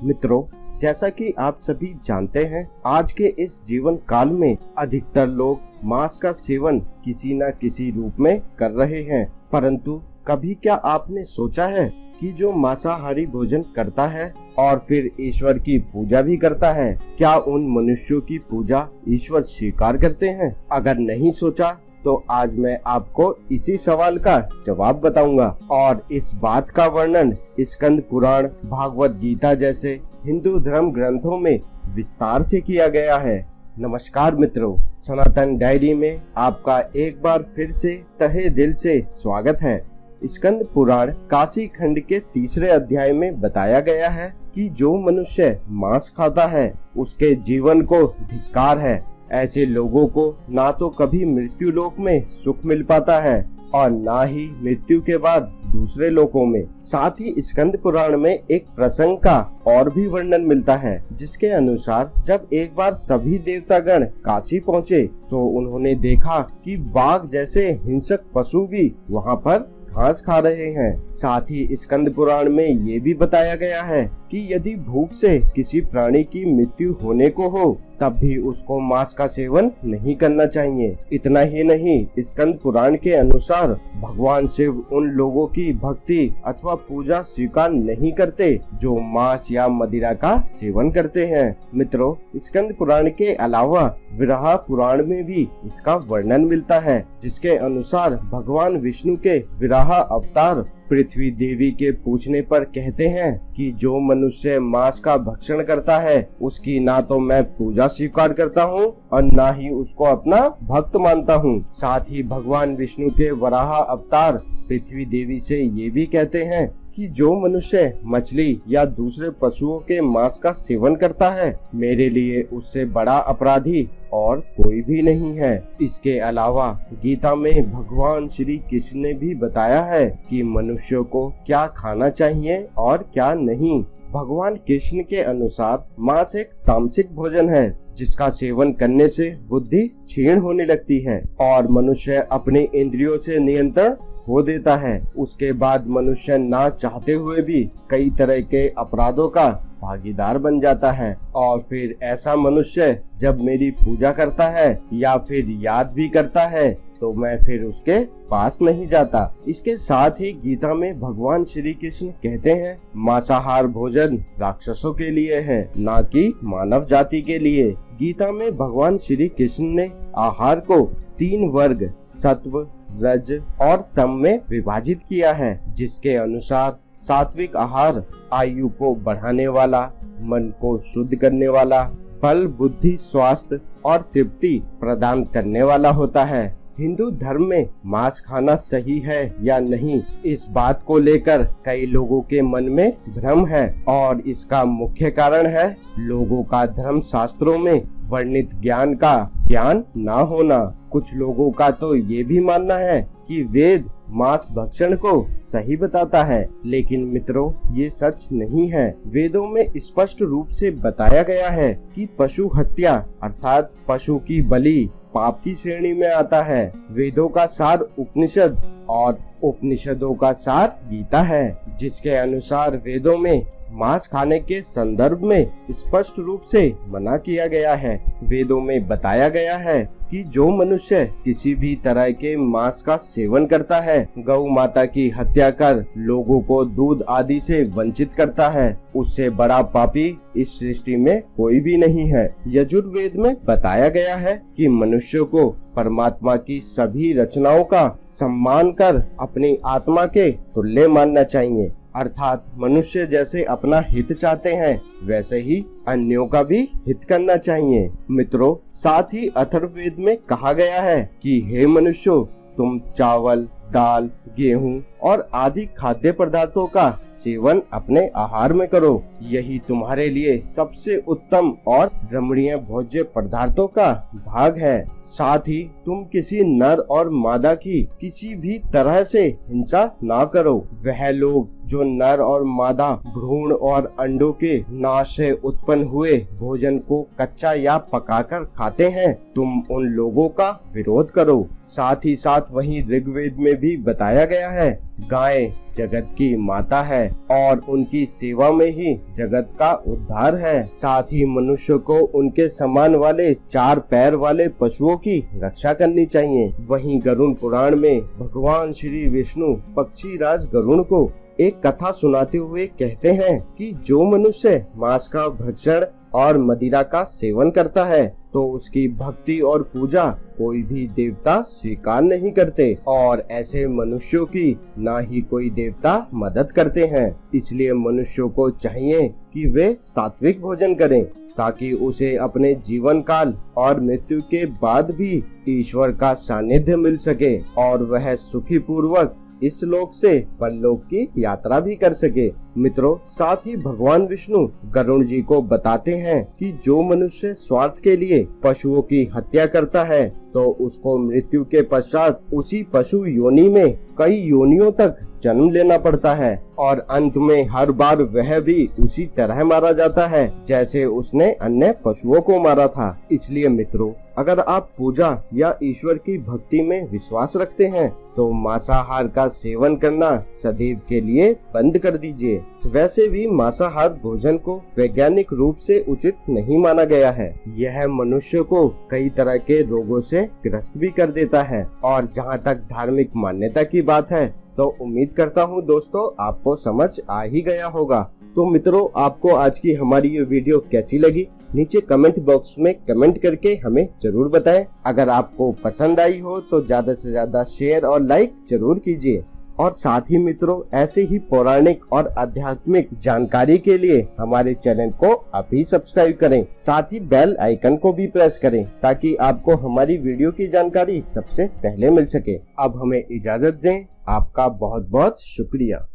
मित्रों, जैसा कि आप सभी जानते हैं, आज के इस जीवन काल में अधिकतर लोग मांस का सेवन किसी न किसी रूप में कर रहे हैं। परंतु कभी क्या आपने सोचा है कि जो मांसाहारी भोजन करता है और फिर ईश्वर की पूजा भी करता है, क्या उन मनुष्यों की पूजा ईश्वर स्वीकार करते हैं? अगर नहीं सोचा तो आज मैं आपको इसी सवाल का जवाब बताऊंगा और इस बात का वर्णन स्कंद पुराण, भागवत गीता जैसे हिंदू धर्म ग्रंथों में विस्तार से किया गया है। नमस्कार मित्रों, सनातन डायरी में आपका एक बार फिर से तहे दिल से स्वागत है। स्कंद पुराण काशी खंड के 3 अध्याय में बताया गया है कि जो मनुष्य मांस खाता है उसके जीवन को धिक्कार है। ऐसे लोगों को ना तो कभी मृत्यु लोक में सुख मिल पाता है और ना ही मृत्यु के बाद दूसरे लोकों में। साथ ही स्कंद पुराण में एक प्रसंग का और भी वर्णन मिलता है, जिसके अनुसार जब एक बार सभी देवतागण काशी पहुँचे तो उन्होंने देखा कि बाघ जैसे हिंसक पशु भी वहाँ पर घास खा रहे हैं। साथ ही स्कंद पुराण में ये भी बताया गया है कि यदि भूख से किसी प्राणी की मृत्यु होने को हो तब भी उसको मांस का सेवन नहीं करना चाहिए। इतना ही नहीं, स्कंद पुराण के अनुसार भगवान शिव उन लोगों की भक्ति अथवा पूजा स्वीकार नहीं करते जो मांस या मदिरा का सेवन करते हैं। मित्रों, स्कंद पुराण के अलावा विराह पुराण में भी इसका वर्णन मिलता है, जिसके अनुसार भगवान विष्णु के विराह अवतार पृथ्वी देवी के पूछने पर कहते हैं कि जो मनुष्य मांस का भक्षण करता है उसकी ना तो मैं पूजा स्वीकार करता हूँ और ना ही उसको अपना भक्त मानता हूँ। साथ ही भगवान विष्णु के वराह अवतार पृथ्वी देवी से ये भी कहते हैं कि जो मनुष्य मछली या दूसरे पशुओं के मांस का सेवन करता है, मेरे लिए उससे बड़ा अपराधी और कोई भी नहीं है। इसके अलावा गीता में भगवान श्री कृष्ण ने भी बताया है कि मनुष्यों को क्या खाना चाहिए और क्या नहीं। भगवान कृष्ण के अनुसार मांस एक तामसिक भोजन है जिसका सेवन करने से बुद्धि क्षीण होने लगती है और मनुष्य अपने इंद्रियों से नियंत्रण खो देता है। उसके बाद मनुष्य ना चाहते हुए भी कई तरह के अपराधों का भागीदार बन जाता है और फिर ऐसा मनुष्य जब मेरी पूजा करता है या फिर याद भी करता है तो मैं फिर उसके पास नहीं जाता। इसके साथ ही गीता में भगवान श्री कृष्ण कहते हैं, मांसाहार भोजन राक्षसों के लिए है, ना कि मानव जाति के लिए। गीता में भगवान श्री कृष्ण ने आहार को 3 वर्ग सत्व, रज और तम में विभाजित किया है, जिसके अनुसार सात्विक आहार आयु को बढ़ाने वाला, मन को शुद्ध करने वाला, बल, बुद्धि, स्वास्थ्य और तृप्ति प्रदान करने वाला होता है। हिंदू धर्म में मांस खाना सही है या नहीं, इस बात को लेकर कई लोगों के मन में भ्रम है और इसका मुख्य कारण है लोगों का धर्म शास्त्रों में वर्णित ज्ञान का ज्ञान ना होना। कुछ लोगों का तो ये भी मानना है कि वेद मांस भक्षण को सही बताता है, लेकिन मित्रों ये सच नहीं है। वेदों में स्पष्ट रूप से बताया गया है कि पशु हत्या अर्थात पशु की बलि पाप की श्रेणी में आता है। वेदों का सार उपनिषद और उपनिषदों का सार गीता है, जिसके अनुसार वेदों में मांस खाने के संदर्भ में स्पष्ट रूप से मना किया गया है। वेदों में बताया गया है कि जो मनुष्य किसी भी तरह के मांस का सेवन करता है, गौ माता की हत्या कर लोगों को दूध आदि से वंचित करता है, उससे बड़ा पापी इस सृष्टि में कोई भी नहीं है। यजुर्वेद में बताया गया है कि मनुष्य को परमात्मा की सभी रचनाओं का सम्मान कर अपनी आत्मा के तुल्य मानना चाहिए। अर्थात मनुष्य जैसे अपना हित चाहते हैं वैसे ही अन्यों का भी हित करना चाहिए। मित्रों, साथ ही अथर्ववेद में कहा गया है कि हे मनुष्यों, तुम चावल, दाल, गेहूं और आदि खाद्य पदार्थों का सेवन अपने आहार में करो। यही तुम्हारे लिए सबसे उत्तम और रमणीय भोज्य पदार्थों का भाग है। साथ ही तुम किसी नर और मादा की किसी भी तरह से हिंसा ना करो। वह लोग जो नर और मादा भ्रूण और अंडों के नाश से उत्पन्न हुए भोजन को कच्चा या पकाकर खाते हैं, तुम उन लोगों का विरोध करो। साथ ही साथ वहीं ऋग्वेद में भी बताया गया है, गाय जगत की माता है और उनकी सेवा में ही जगत का उद्धार है। साथ ही मनुष्य को उनके समान वाले 4 पैर वाले पशुओं की रक्षा करनी चाहिए। वहीं गरुड़ पुराण में भगवान श्री विष्णु पक्षी राज गरुड़ को एक कथा सुनाते हुए कहते हैं कि जो मनुष्य मांस का भक्षण और मदिरा का सेवन करता है तो उसकी भक्ति और पूजा कोई भी देवता स्वीकार नहीं करते और ऐसे मनुष्यों की ना ही कोई देवता मदद करते हैं। इसलिए मनुष्यों को चाहिए कि वे सात्विक भोजन करें ताकि उसे अपने जीवन काल और मृत्यु के बाद भी ईश्वर का सानिध्य मिल सके और वह सुखी पूर्वक इस लोक से परलोक की यात्रा भी कर सके। मित्रों, साथ ही भगवान विष्णु गरुड़ जी को बताते हैं कि जो मनुष्य स्वार्थ के लिए पशुओं की हत्या करता है तो उसको मृत्यु के पश्चात उसी पशु योनि में कई योनियों तक जन्म लेना पड़ता है और अंत में हर बार वह भी उसी तरह मारा जाता है जैसे उसने अन्य पशुओं को मारा था। इसलिए मित्रों, अगर आप पूजा या ईश्वर की भक्ति में विश्वास रखते हैं तो मांसाहार का सेवन करना सदैव के लिए बंद कर दीजिए। वैसे भी मांसाहार भोजन को वैज्ञानिक रूप से उचित नहीं माना गया है। यह मनुष्य को कई तरह के रोगों से ग्रस्त भी कर देता है। और जहाँ तक धार्मिक मान्यता की बात है तो उम्मीद करता हूँ दोस्तों आपको समझ आ ही गया होगा। तो मित्रों, आपको आज की हमारी ये वीडियो कैसी लगी नीचे कमेंट बॉक्स में कमेंट करके हमें जरूर बताएं। अगर आपको पसंद आई हो तो ज्यादा से ज्यादा शेयर और लाइक जरूर कीजिए। और साथ ही मित्रों, ऐसे ही पौराणिक और आध्यात्मिक जानकारी के लिए हमारे चैनल को अभी सब्सक्राइब करें। साथ ही बेल आइकन को भी प्रेस करें ताकि आपको हमारी वीडियो की जानकारी सबसे पहले मिल सके। अब हमें इजाजत दें। आपका बहुत बहुत शुक्रिया।